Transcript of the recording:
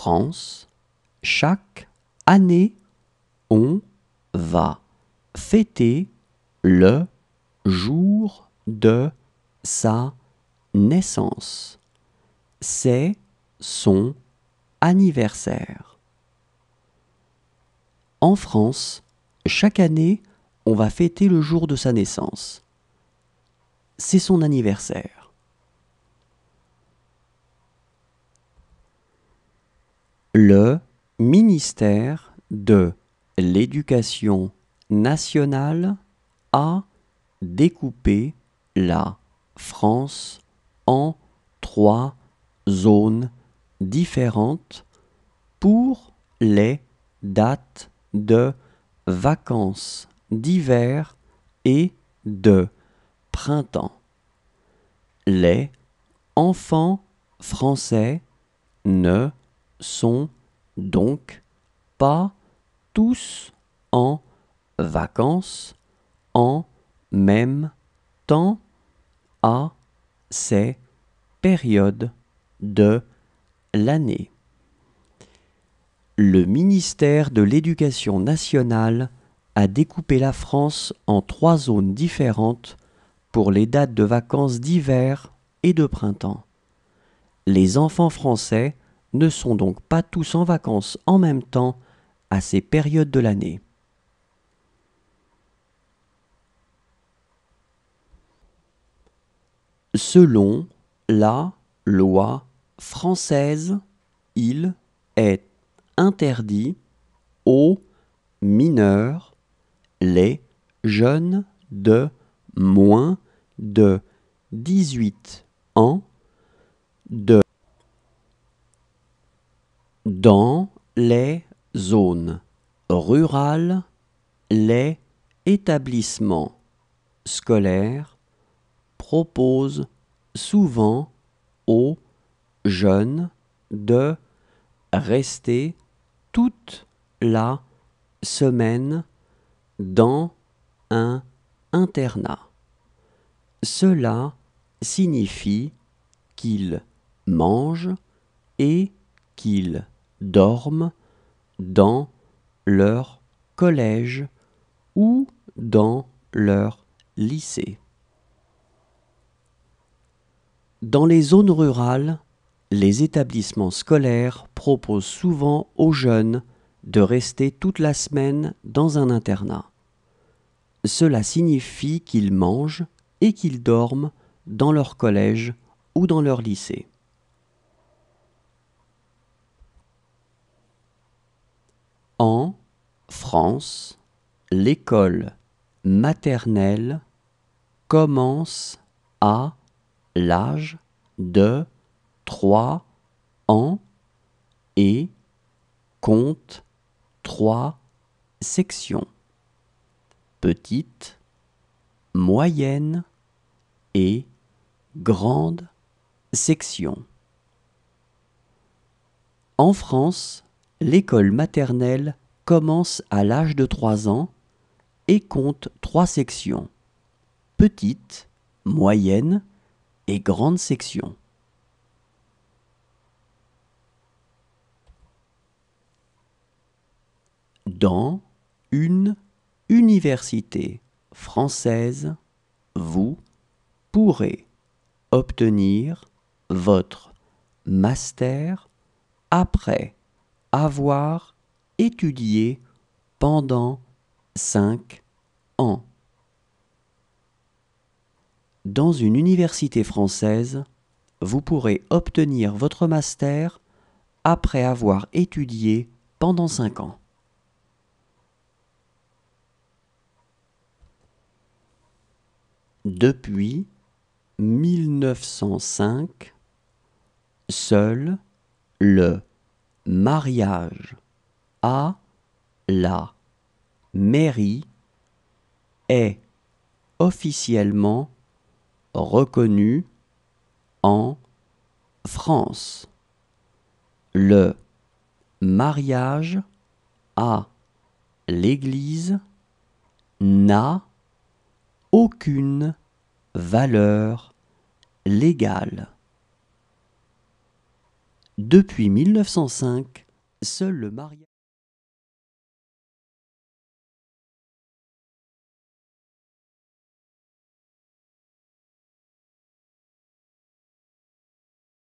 France, chaque année, on va fêter le jour de sa naissance. C'est son anniversaire. En France, chaque année, on va fêter le jour de sa naissance. C'est son anniversaire. Le ministère de l'Éducation nationale a découpé la France en 3 zones différentes pour les dates de vacances d'hiver et de printemps. Les enfants français ne sont donc pas tous en vacances en même temps à ces périodes de l'année. Le ministère de l'Éducation nationale a découpé la France en 3 zones différentes pour les dates de vacances d'hiver et de printemps. Les enfants français ne sont donc pas tous en vacances en même temps à ces périodes de l'année. Selon la loi française, il est interdit aux mineurs, les jeunes de moins de 18 ans, dans les zones rurales, les établissements scolaires proposent souvent aux jeunes de rester toute la semaine dans un internat. Cela signifie qu'ils mangent et qu'ils dorment dans leur collège ou dans leur lycée. Dans les zones rurales, les établissements scolaires proposent souvent aux jeunes de rester toute la semaine dans un internat. Cela signifie qu'ils mangent et qu'ils dorment dans leur collège ou dans leur lycée. En France, l'école maternelle commence à l'âge de 3 ans et compte 3 sections: petite, moyenne et grande section. En France, l'école maternelle commence à l'âge de 3 ans et compte 3 sections: petite, moyenne et grande section. Dans une université française, vous pourrez obtenir votre master après avoir étudié pendant 5 ans. Dans une université française, vous pourrez obtenir votre master après avoir étudié pendant 5 ans. Depuis 1905, seul le mariage à la mairie est officiellement reconnu en France. Le mariage à l'église n'a aucune valeur légale. Depuis 1905, seul le mariage